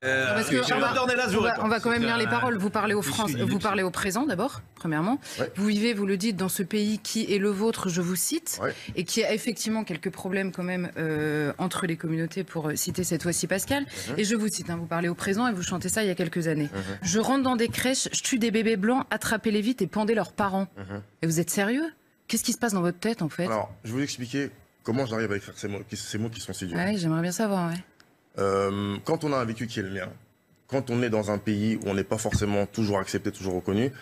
Parce que on va quand même lire les paroles. Vous parlez vous parlez au présent d'abord, premièrement. Ouais. Vous vivez, vous le dites, dans ce pays qui est le vôtre, je vous cite, et qui a effectivement quelques problèmes quand même entre les communautés, pour citer cette fois-ci Pascal. Et je vous cite, hein, vous parlez au présent et vous chantez ça il y a quelques années. Je rentre dans des crèches, je tue des bébés blancs, attrapez-les vite et pendez leurs parents. Et vous êtes sérieux? Qu'est-ce qui se passe dans votre tête en fait? Alors, je vais vous expliquer comment j'arrive à écrire ces mots qui sont si durs. Oui, j'aimerais bien savoir, ouais. Quand on a un vécu qui est le mien, quand on est dans un pays où on n'est pas forcément toujours accepté, toujours reconnu,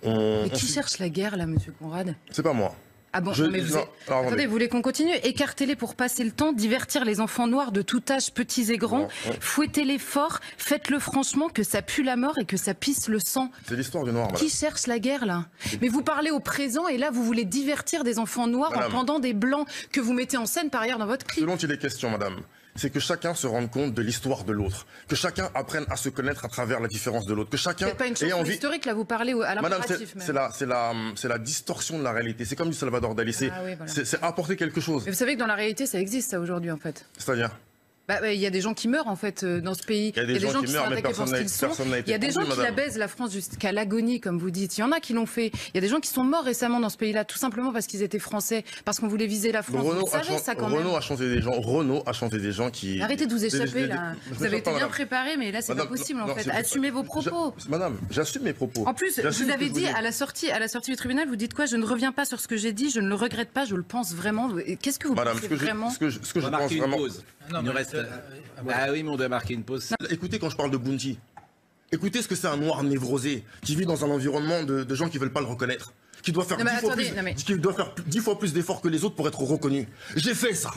Mais qui cherche la guerre là, monsieur Conrad? C'est pas moi. Ah bon, mais attendez, vous voulez qu'on continue? Écartez-les pour passer le temps, divertir les enfants noirs de tout âge, petits et grands, fouettez-les fort, faites-le franchement, que ça pue la mort et que ça pisse le sang. C'est l'histoire du noir, madame. Qui cherche la guerre là? Mais vous parlez au présent et là vous voulez divertir des enfants noirs madame, en pendant des blancs que vous mettez en scène par ailleurs dans votre clip. Ce dont il est question, madame, c'est que chacun se rende compte de l'histoire de l'autre, que chacun apprenne à se connaître à travers la différence de l'autre, que chacun C'est pas une chanson historique là, vous parlez à l'impératif. Madame, c'est la distorsion de la réalité. C'est comme du Salvador Dali. C'est apporter quelque chose. Mais vous savez que dans la réalité ça existe ça aujourd'hui en fait. C'est-à-dire? Il y a des gens qui meurent en fait dans ce pays. Il y a des gens qui meurent, mais personne n'a été Il y a des gens qui la baisent la France jusqu'à l'agonie, comme vous dites. Il y en a qui l'ont fait. Il y a des gens qui sont morts récemment dans ce pays-là, tout simplement parce qu'ils étaient français, parce qu'on voulait viser la France. Vous savez ça quand même. Renaud a chanté des gens qui. Arrêtez de vous échapper là. Vous avez été bien préparé, mais là c'est pas possible en fait. Assumez vos propos. Madame, j'assume mes propos. En plus, vous avez dit à la sortie du tribunal, vous dites quoi? Je ne reviens pas sur ce que j'ai dit, je ne le regrette pas, je le pense vraiment. Qu'est-ce que vous pensez vraiment? Ce que je pense vraiment. Il nous reste. Ah oui, mais on doit marquer une pause. Écoutez, quand je parle de Bounty, écoutez ce que c'est un noir névrosé qui vit dans un environnement de gens qui veulent pas le reconnaître, qui doit faire 10 fois plus d'efforts que les autres pour être reconnu. J'ai fait ça.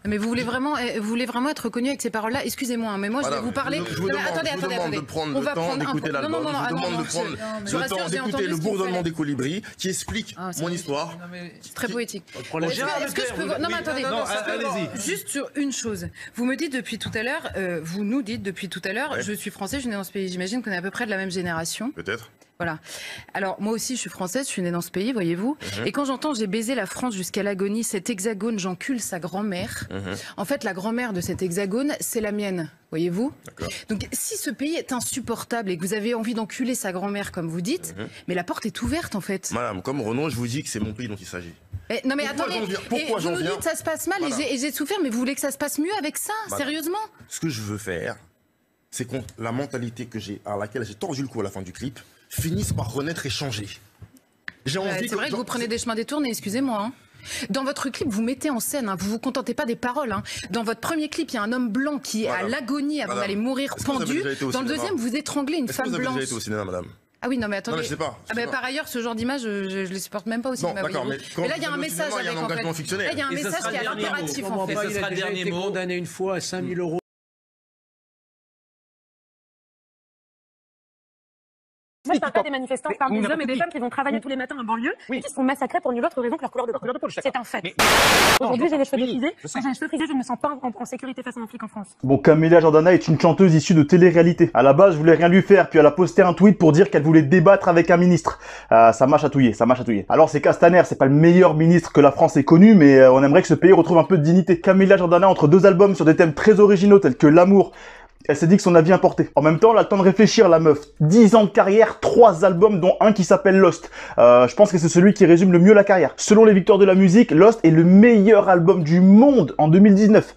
Mais vous voulez vraiment être reconnu avec ces paroles-là? Excusez-moi, mais moi je vais vous parler. Je vous demande de prendre le temps d'écouter l'album. Je vous demande de prendre le temps d'écouter le bourdonnement des colibris qui explique mon histoire. C'est très poétique. Est-ce que je peux... Non mais attendez, allez-y. Juste sur une chose. Vous me dites depuis tout à l'heure, vous nous dites depuis tout à l'heure, je suis français, je suis né dans ce pays. J'imagine qu'on est à peu près de la même génération. Peut-être. Voilà. Alors, moi aussi, je suis française, je suis née dans ce pays, voyez-vous. Et quand j'entends « j'ai baisé la France jusqu'à l'agonie, cet hexagone, j'encule sa grand-mère », en fait, la grand-mère de cet hexagone, c'est la mienne, voyez-vous. Donc, si ce pays est insupportable et que vous avez envie d'enculer sa grand-mère, comme vous dites, mais la porte est ouverte, en fait. Madame, comme Renaud, je vous dis que c'est mon pays dont il s'agit. Non mais attendez, vous nous dites ça se passe mal et j'ai souffert, mais vous voulez que ça se passe mieux avec ça, sérieusement? Ce que je veux faire, c'est que la mentalité à laquelle j'ai tordu le cou à la fin du clip, finissent par renaître et changer. C'est vrai que vous prenez des chemins détournés, excusez-moi. Hein. Dans votre clip, vous mettez en scène, vous vous contentez pas des paroles. Hein. Dans votre premier clip, il y a un homme blanc qui est à l'agonie avant d'aller mourir pendu. Dans le deuxième, vous étranglez une femme blanche. Vous avez déjà été au cinéma, madame? Ah oui, non mais attendez. Non, mais je sais pas. Par ailleurs, ce genre d'image, je les supporte même pas au cinéma. D'accord, mais là, il y a un message avec en fait. Là, il y a un message qui est à l'impératif en fait. Ce sera le dernier mot. Condamné une fois à 5 000 €. Moi, je parle pas des manifestants, je parle des hommes et des femmes qui vont travailler tous les matins en banlieue et qui sont massacrés pour nulle autre raison que leur couleur de peau. C'est un fait. Aujourd'hui, j'ai les cheveux frisés. Quand j'ai les cheveux frisés, je ne me sens pas en sécurité face à un flic en France. Bon, Camilla Jordana est une chanteuse issue de télé-réalité. À la base, je voulais rien lui faire, puis elle a posté un tweet pour dire qu'elle voulait débattre avec un ministre. Ça m'a chatouillé, ça m'a chatouillé. Alors c'est Castaner, c'est pas le meilleur ministre que la France ait connu, mais on aimerait que ce pays retrouve un peu de dignité. Camilla Jordana, entre deux albums sur des thèmes très originaux tels que l'amour, elle s'est dit que son avis importait. En même temps, elle a le temps de réfléchir, la meuf. 10 ans de carrière, 3 albums, dont un qui s'appelle Lost. Je pense que c'est celui qui résume le mieux la carrière. Selon les victoires de la musique, Lost est le meilleur album du monde en 2019.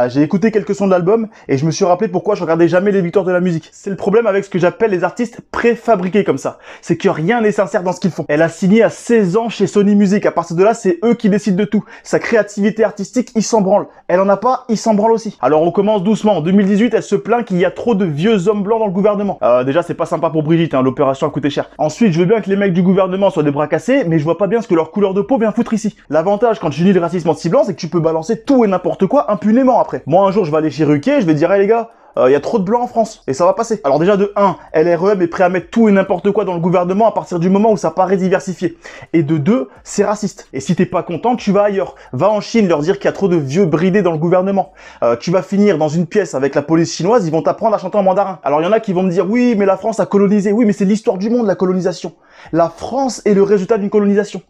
J'ai écouté quelques sons de l'album et je me suis rappelé pourquoi je regardais jamais les victoires de la musique. C'est le problème avec ce que j'appelle les artistes préfabriqués comme ça. C'est que rien n'est sincère dans ce qu'ils font. Elle a signé à 16 ans chez Sony Music. À partir de là, c'est eux qui décident de tout. Sa créativité artistique, ils s'en branlent. Elle en a pas, ils s'en branlent aussi. Alors on commence doucement. En 2018, elle se plaint qu'il y a trop de vieux hommes blancs dans le gouvernement. Déjà, c'est pas sympa pour Brigitte, hein, l'opération a coûté cher. Ensuite, je veux bien que les mecs du gouvernement soient des bras cassés, mais je vois pas bien ce que leur couleur de peau vient foutre ici. L'avantage quand tu unis le racisme anti-blanc, c'est que tu peux balancer tout et n'importe quoi impunément après. Moi, un jour, je vais aller chez Ruquier, je vais dire, hey, les gars, il y a trop de blancs en France, et ça va passer. Alors déjà de 1, LREM est prêt à mettre tout et n'importe quoi dans le gouvernement à partir du moment où ça paraît diversifié. Et de 2, c'est raciste. Et si t'es pas content, tu vas ailleurs. Va en Chine leur dire qu'il y a trop de vieux bridés dans le gouvernement. Tu vas finir dans une pièce avec la police chinoise, ils vont t'apprendre à chanter en mandarin. Alors il y en a qui vont me dire, oui mais la France a colonisé. Oui mais c'est l'histoire du monde la colonisation. La France est le résultat d'une colonisation.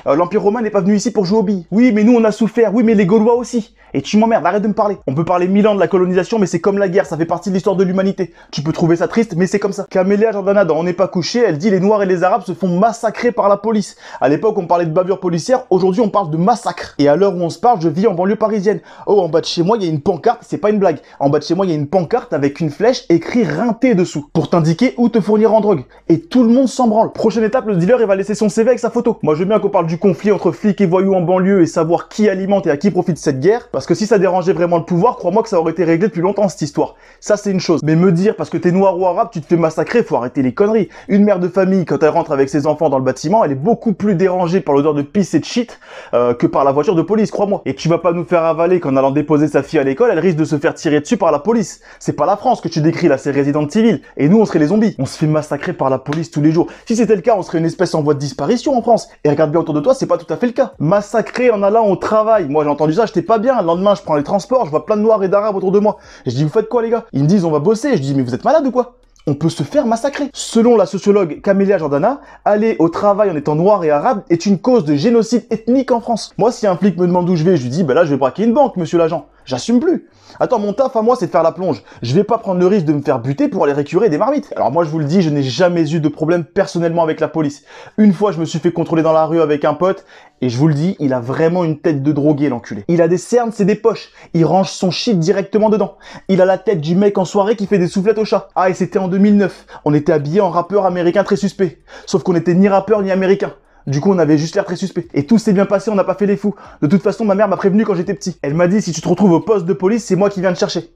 L'Empire romain n'est pas venu ici pour jouer aux billes. Oui, mais nous on a souffert. Oui, mais les Gaulois aussi. Et tu m'emmerdes, arrête de me parler. On peut parler 1000 ans de la colonisation, mais c'est comme la guerre, ça fait partie de l'histoire de l'humanité. Tu peux trouver ça triste, mais c'est comme ça. Camélia Jordana, dans On n'est pas couché, elle dit les Noirs et les Arabes se font massacrer par la police. À l'époque, on parlait de bavure policière, aujourd'hui on parle de massacre. Et à l'heure où on se parle, je vis en banlieue parisienne. Oh, en bas de chez moi, il y a une pancarte, c'est pas une blague. En bas de chez moi, il y a une pancarte avec une flèche écrit Rinté dessous, pour t'indiquer où te fournir en drogue. Et tout le monde s'en branle. Prochaine étape, le dealer, il va laisser son CV avec sa photo. Moi, je veux bien qu'on parle du conflit entre flics et voyous en banlieue et savoir qui alimente et à qui profite cette guerre, parce que si ça dérangeait vraiment le pouvoir, crois-moi que ça aurait été réglé depuis longtemps cette histoire. Ça c'est une chose. Mais me dire parce que t'es noir ou arabe, tu te fais massacrer, faut arrêter les conneries. Une mère de famille, quand elle rentre avec ses enfants dans le bâtiment, elle est beaucoup plus dérangée par l'odeur de pisse et de shit que par la voiture de police, crois-moi. Et tu vas pas nous faire avaler qu'en allant déposer sa fille à l'école, elle risque de se faire tirer dessus par la police. C'est pas la France que tu décris là, c'est Resident Evil. Et nous on serait les zombies. On se fait massacrer par la police tous les jours. Si c'était le cas, on serait une espèce en voie de disparition en France. Et regarde bien autour de toi, c'est pas tout à fait le cas. Massacré en allant au travail. Moi j'ai entendu ça, j'étais pas bien. Le lendemain, je prends les transports, je vois plein de noirs et d'arabes autour de moi. Et je dis, vous faites quoi les gars? Ils me disent, on va bosser. Je dis, mais vous êtes malade ou quoi? On peut se faire massacrer. Selon la sociologue Camélia Jordana, aller au travail en étant noir et arabe est une cause de génocide ethnique en France. Moi, si un flic me demande où je vais, je lui dis, bah là, je vais braquer une banque, monsieur l'agent. J'assume plus. Attends, mon taf à moi, c'est de faire la plonge. Je vais pas prendre le risque de me faire buter pour aller récurer des marmites. Alors moi, je vous le dis, je n'ai jamais eu de problème personnellement avec la police. Une fois, je me suis fait contrôler dans la rue avec un pote, et je vous le dis, il a vraiment une tête de drogué, l'enculé. Il a des cernes, c'est des poches. Il range son shit directement dedans. Il a la tête du mec en soirée qui fait des soufflettes au chat. Ah, et c'était en 2009. On était habillés en rappeur américain très suspect. Sauf qu'on était ni rappeur ni américain. Du coup, on avait juste l'air très suspect. Et tout s'est bien passé, on n'a pas fait les fous. De toute façon, ma mère m'a prévenu quand j'étais petit. Elle m'a dit, si tu te retrouves au poste de police, c'est moi qui viens te chercher.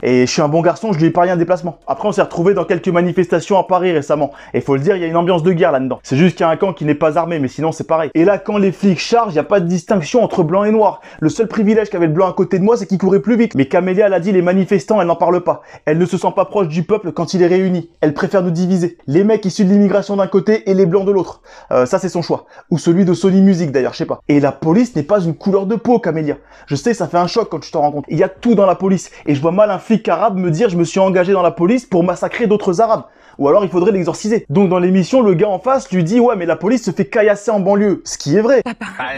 Et je suis un bon garçon, je lui ai parié un déplacement. Après, on s'est retrouvés dans quelques manifestations à Paris récemment. Et faut le dire, il y a une ambiance de guerre là-dedans. C'est juste qu'il y a un camp qui n'est pas armé, mais sinon c'est pareil. Et là, quand les flics chargent, il n'y a pas de distinction entre blanc et noir. Le seul privilège qu'avait le blanc à côté de moi, c'est qu'il courait plus vite. Mais Camélia, elle a dit, les manifestants, elle n'en parle pas. Elle ne se sent pas proche du peuple quand il est réuni. Elle préfère nous diviser. Les mecs issus de l'immigration d'un côté et les blancs de l'autre. Ça, c'est son choix. Ou celui de Sony Music d'ailleurs, je sais pas. Et la police n'est pas une couleur de peau, Camélia. Je sais, ça fait un choc quand tu t'en rends compte. Il y a tout dans la police. Et je vois mal un flic arabe me dire je me suis engagé dans la police pour massacrer d'autres arabes. Ou alors il faudrait l'exorciser. Donc dans l'émission, le gars en face lui dit ouais mais la police se fait caillasser en banlieue. Ce qui est vrai.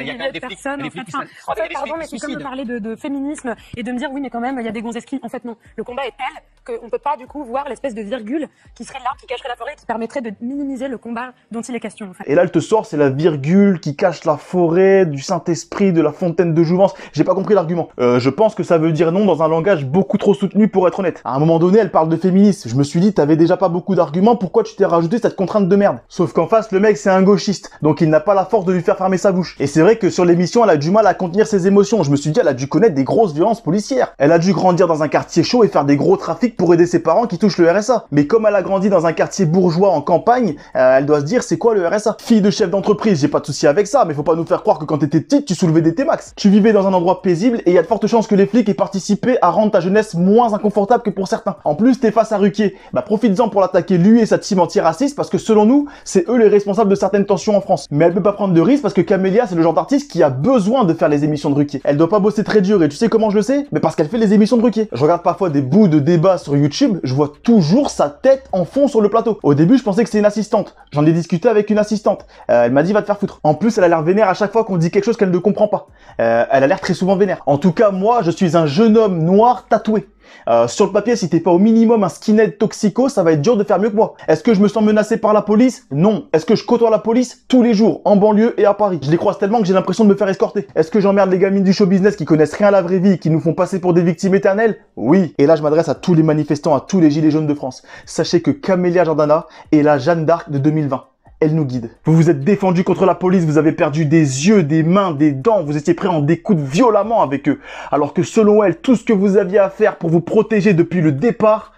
Il y a des personnes, en fait, pardon, mais c'est comme de parler de féminisme et de me dire oui mais quand même il y a des gonzesses qui... En fait non, le combat est tel qu'on peut pas du coup voir l'espèce de virgule qui serait là, qui cacherait la forêt, qui permettrait de minimiser le combat dont il est question en fait. Et là elle te sort, c'est la virgule qui cache la forêt, du Saint-Esprit, de la fontaine de Jouvence. J'ai pas compris l'argument. Je pense que ça veut dire non dans un langage beaucoup trop soutenu pour être honnête. À un moment donné, elle parle de féminisme. Je me suis dit, t'avais déjà pas beaucoup d'arguments, pourquoi tu t'es rajouté cette contrainte de merde? Sauf qu'en face, le mec, c'est un gauchiste. Donc il n'a pas la force de lui faire fermer sa bouche. Et c'est vrai que sur l'émission, elle a du mal à contenir ses émotions. Je me suis dit, elle a dû connaître des grosses violences policières. Elle a dû grandir dans un quartier chaud et faire des gros trafics pour aider ses parents qui touchent le RSA. Mais comme elle a grandi dans un quartier bourgeois en campagne, elle doit se dire, c'est quoi le RSA? Fille de chef d'entreprise, j'ai pas de souci avec ça, mais faut pas nous faire croire que quand t'étais petite, tu soulevais des T-Max. Tu vivais dans un endroit paisible et il y a de fortes chances que les flics aient participé à rendre ta jeunesse moins inconfortable que pour certains. En plus, t'es face à Ruquier. Bah, profites-en pour l'attaquer lui et sa team anti-raciste parce que selon nous, c'est eux les responsables de certaines tensions en France. Mais elle peut pas prendre de risques parce que Camélia, c'est le genre d'artiste qui a besoin de faire les émissions de Ruquier. Elle doit pas bosser très dur et tu sais comment je le sais? Mais parce qu'elle fait les émissions de Ruquier. Je regarde parfois des bouts de débats sur YouTube, je vois toujours sa tête en fond sur le plateau. Au début, je pensais que c'était une assistante. J'en ai discuté avec une assistante. Elle m'a dit va te faire foutre. En plus, elle a l'air vénère à chaque fois qu'on dit quelque chose qu'elle ne comprend pas. Elle a l'air très souvent vénère. En tout cas, moi, je suis un jeune homme noir tatoué. Sur le papier, si t'es pas au minimum un skinhead toxico, ça va être dur de faire mieux que moi. Est-ce que je me sens menacé par la police? Non. Est-ce que je côtoie la police? Tous les jours, en banlieue et à Paris. Je les croise tellement que j'ai l'impression de me faire escorter. Est-ce que j'emmerde les gamines du show business qui connaissent rien à la vraie vie, qui nous font passer pour des victimes éternelles? Oui. Et là, je m'adresse à tous les manifestants, à tous les gilets jaunes de France. Sachez que Camélia Jordana est la Jeanne d'Arc de 2020. Elle nous guide. Vous vous êtes défendu contre la police, vous avez perdu des yeux, des mains, des dents, vous étiez prêt à en découdre violemment avec eux. Alors que selon elle, tout ce que vous aviez à faire pour vous protéger depuis le départ,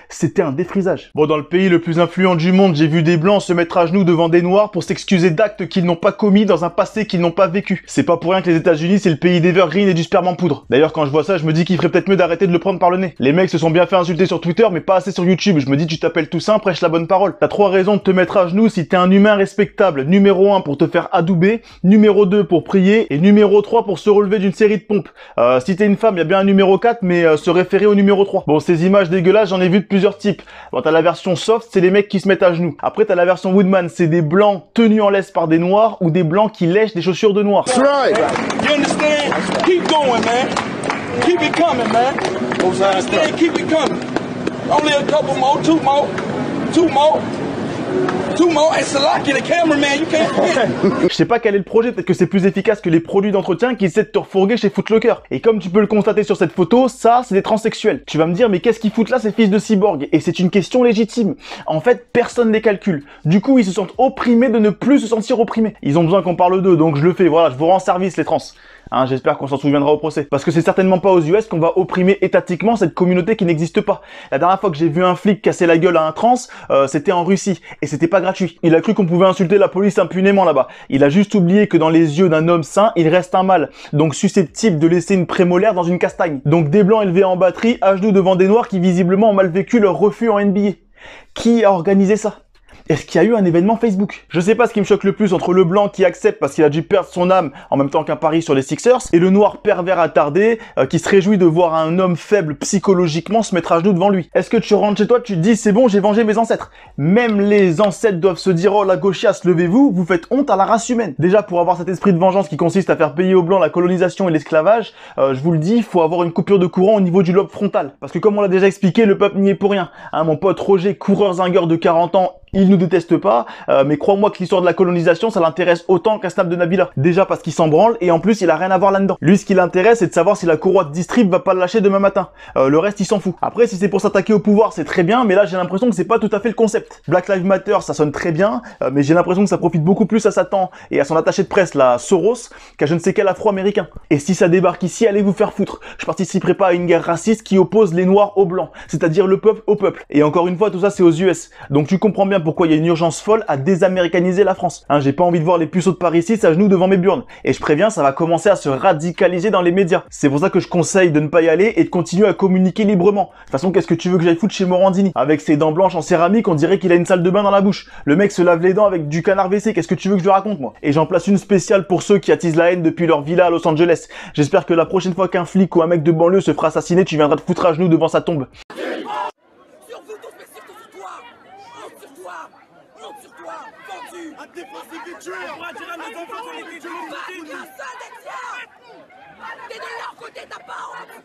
c'était un défrisage. Bon, dans le pays le plus influent du monde, j'ai vu des blancs se mettre à genoux devant des noirs pour s'excuser d'actes qu'ils n'ont pas commis dans un passé qu'ils n'ont pas vécu. C'est pas pour rien que les États-Unis c'est le pays d'Evergreen et du sperme en poudre. D'ailleurs, quand je vois ça, je me dis qu'il ferait peut-être mieux d'arrêter de le prendre par le nez. Les mecs se sont bien fait insulter sur Twitter, mais pas assez sur YouTube. Je me dis, tu t'appelles Toussaint, prêche la bonne parole. T'as 3 raisons de te mettre à genoux si t'es un humain respectable. Numéro 1 pour te faire adouber, numéro 2 pour prier, et numéro 3 pour se relever d'une série de pompes. Si t'es une femme, il y a bien un numéro 4, mais se référer au numéro 3. Bon, ces images dégueulasses, j'en ai vu de plusieurs types. Bon, t'as la version soft, c'est les mecs qui se mettent à genoux. Après, t'as la version Woodman, c'est des blancs tenus en laisse par des noirs ou des blancs qui lèchent des chaussures de noirs. That's right. You understand? Keep going, man. Keep it coming, man. Understand? Keep it coming. Only a couple more, two more. Et c'est là qu'il est le cameraman, you can't forget. Je sais pas quel est le projet, peut-être que c'est plus efficace que les produits d'entretien qui essaient de te refourguer chez Footlocker. Et comme tu peux le constater sur cette photo, ça, c'est des transsexuels. Tu vas me dire, mais qu'est-ce qu'ils foutent là, ces fils de cyborg? Et c'est une question légitime. En fait, personne les calcule. Du coup, ils se sentent opprimés de ne plus se sentir opprimés. Ils ont besoin qu'on parle d'eux, donc je le fais. Voilà, je vous rends service, les trans. Hein, j'espère qu'on s'en souviendra au procès. Parce que c'est certainement pas aux US qu'on va opprimer étatiquement cette communauté qui n'existe pas. La dernière fois que j'ai vu un flic casser la gueule à un trans, c'était en Russie. Et c'était pas gratuit. Il a cru qu'on pouvait insulter la police impunément là-bas. Il a juste oublié que dans les yeux d'un homme sain, il reste un mâle. Donc susceptible de laisser une prémolaire dans une castagne. Donc des blancs élevés en batterie, à genoux devant des noirs qui visiblement ont mal vécu leur refus en NBA. Qui a organisé ça? Est-ce qu'il y a eu un événement Facebook? Je sais pas ce qui me choque le plus entre le blanc qui accepte parce qu'il a dû perdre son âme en même temps qu'un pari sur les Sixers et le noir pervers attardé qui se réjouit de voir un homme faible psychologiquement se mettre à genoux devant lui. Est-ce que tu rentres chez toi, tu te dis c'est bon, j'ai vengé mes ancêtres? Même les ancêtres doivent se dire oh la gauchiasse, levez-vous, vous faites honte à la race humaine. Déjà pour avoir cet esprit de vengeance qui consiste à faire payer aux blancs la colonisation et l'esclavage, je vous le dis, il faut avoir une coupure de courant au niveau du lobe frontal. Parce que comme on l'a déjà expliqué, le peuple n'y est pour rien. Hein, mon pote Roger, coureur zingueur de 40 ans, il nous déteste pas, mais crois-moi que l'histoire de la colonisation, ça l'intéresse autant qu'un snap de Nabila. Déjà parce qu'il s'en branle, et en plus, il a rien à voir là-dedans. Lui, ce qui l'intéresse, c'est de savoir si la courroie de distrib va pas le lâcher demain matin. Le reste, il s'en fout. Après, si c'est pour s'attaquer au pouvoir, c'est très bien, mais là, j'ai l'impression que c'est pas tout à fait le concept. Black Lives Matter, ça sonne très bien, mais j'ai l'impression que ça profite beaucoup plus à Satan et à son attaché de presse, la Soros, qu'à je ne sais quel afro-américain. Et si ça débarque ici, allez vous faire foutre. Je participerai pas à une guerre raciste qui oppose les noirs aux blancs, c'est-à-dire le peuple au peuple. Et encore une fois, tout ça, c'est aux US. Donc tu comprends bien pourquoi il y a une urgence folle à désaméricaniser la France. Hein, j'ai pas envie de voir les puceaux de Paris ici à genoux devant mes burnes. Et je préviens, ça va commencer à se radicaliser dans les médias. C'est pour ça que je conseille de ne pas y aller et de continuer à communiquer librement. De toute façon, qu'est-ce que tu veux que j'aille foutre chez Morandini? Avec ses dents blanches en céramique, on dirait qu'il a une salle de bain dans la bouche. Le mec se lave les dents avec du canard WC. Qu'est-ce que tu veux que je lui raconte, moi? Et j'en place une spéciale pour ceux qui attisent la haine depuis leur villa à Los Angeles. J'espère que la prochaine fois qu'un flic ou un mec de banlieue se fera assassiner, tu viendras te foutre à genoux devant sa tombe.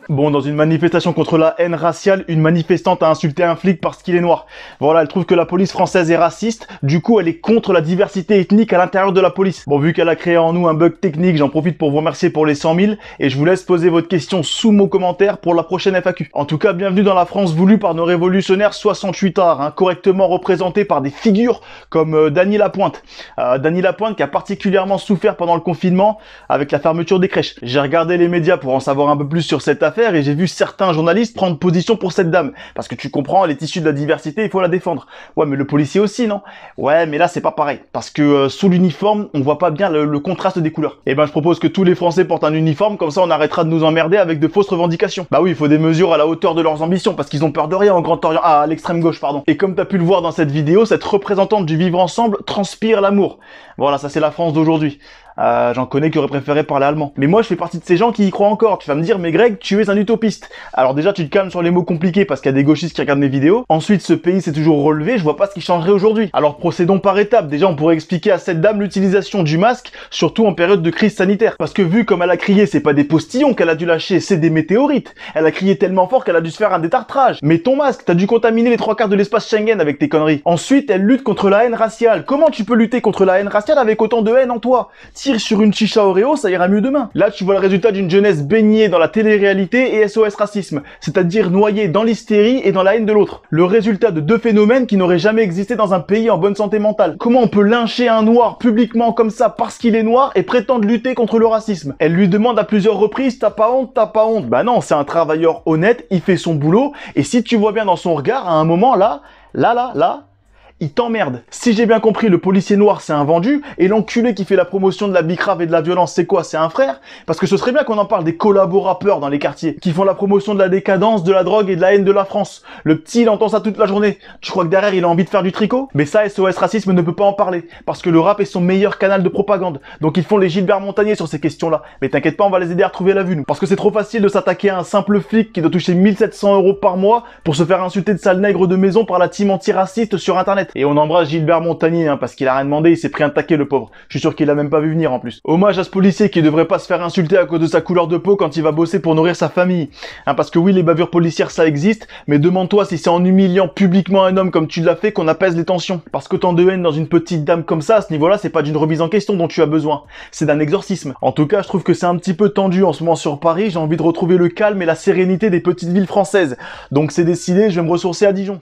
Bon, dans une manifestation contre la haine raciale, une manifestante a insulté un flic parce qu'il est noir. Voilà, elle trouve que la police française est raciste, du coup elle est contre la diversité ethnique à l'intérieur de la police. Bon, vu qu'elle a créé en nous un bug technique, j'en profite pour vous remercier pour les 100 000, et je vous laisse poser votre question sous mon commentaire pour la prochaine FAQ. En tout cas, bienvenue dans la France voulue par nos révolutionnaires 68 arts, hein, correctement représentés par des figures comme Dany Lapointe. Dany Lapointe qui a particulièrement souffert pendant le confinement avec la fermeture des crèches. J'ai regardé les médias pour en savoir un peu plus sur cette affaire et j'ai vu certains journalistes prendre position pour cette dame. Parce que tu comprends, elle est issue de la diversité, il faut la défendre. Ouais, mais le policier aussi, non? Ouais, mais là c'est pas pareil. Parce que sous l'uniforme, on voit pas bien le contraste des couleurs. Et ben je propose que tous les Français portent un uniforme, comme ça on arrêtera de nous emmerder avec de fausses revendications. Bah oui, il faut des mesures à la hauteur de leurs ambitions, parce qu'ils ont peur de rien au Grand Orient, à l'extrême gauche, pardon. Et comme t'as pu le voir dans cette vidéo, cette représentante du vivre ensemble transpire l'amour. Voilà, ça c'est la France d'aujourd'hui. J'en connais qui auraient préféré parler allemand. Mais moi, je fais partie de ces gens qui y croient encore. Tu vas me dire, mais Greg, tu es un utopiste. Alors déjà, tu te calmes sur les mots compliqués parce qu'il y a des gauchistes qui regardent mes vidéos. Ensuite, ce pays s'est toujours relevé, je vois pas ce qui changerait aujourd'hui. Alors procédons par étapes. Déjà, on pourrait expliquer à cette dame l'utilisation du masque, surtout en période de crise sanitaire. Parce que vu comme elle a crié, c'est pas des postillons qu'elle a dû lâcher, c'est des météorites. Elle a crié tellement fort qu'elle a dû se faire un détartrage. Mais ton masque, t'as dû contaminer les 3/4 de l'espace Schengen avec tes conneries. Ensuite, elle lutte contre la haine raciale. Comment tu peux lutter contre la haine raciale avec autant de haine en toi? Tire sur une chicha Oreo, ça ira mieux demain. Là, tu vois le résultat d'une jeunesse baignée dans la télé-réalité et SOS racisme, c'est-à-dire noyée dans l'hystérie et dans la haine de l'autre. Le résultat de deux phénomènes qui n'auraient jamais existé dans un pays en bonne santé mentale. Comment on peut lyncher un noir publiquement comme ça parce qu'il est noir et prétendre lutter contre le racisme? Elle lui demande à plusieurs reprises, t'as pas honte, t'as pas honte? Bah non, c'est un travailleur honnête, il fait son boulot, et si tu vois bien dans son regard, à un moment là, il t'emmerde. Si j'ai bien compris, le policier noir c'est un vendu, et l'enculé qui fait la promotion de la bicrave et de la violence, c'est quoi? C'est un frère? Parce que ce serait bien qu'on en parle des collaborateurs dans les quartiers, qui font la promotion de la décadence, de la drogue et de la haine de la France. Le petit, il entend ça toute la journée. Tu crois que derrière, il a envie de faire du tricot? Mais ça, SOS Racisme ne peut pas en parler, parce que le rap est son meilleur canal de propagande. Donc ils font les Gilbert Montagnier sur ces questions-là. Mais t'inquiète pas, on va les aider à retrouver la vue, nous. Parce que c'est trop facile de s'attaquer à un simple flic qui doit toucher 1700 € par mois pour se faire insulter de sale nègre de maison par la team antiraciste sur internet. Et on embrasse Gilbert Montagnier, hein, parce qu'il a rien demandé, il s'est pris un taquet le pauvre. Je suis sûr qu'il a même pas vu venir en plus. Hommage à ce policier qui devrait pas se faire insulter à cause de sa couleur de peau quand il va bosser pour nourrir sa famille. Hein, parce que oui, les bavures policières ça existe, mais demande-toi si c'est en humiliant publiquement un homme comme tu l'as fait qu'on apaise les tensions. Parce qu'autant de haine dans une petite dame comme ça, à ce niveau-là, c'est pas d'une remise en question dont tu as besoin. C'est d'un exorcisme. En tout cas, je trouve que c'est un petit peu tendu en ce moment sur Paris, j'ai envie de retrouver le calme et la sérénité des petites villes françaises. Donc c'est décidé, je vais me ressourcer à Dijon.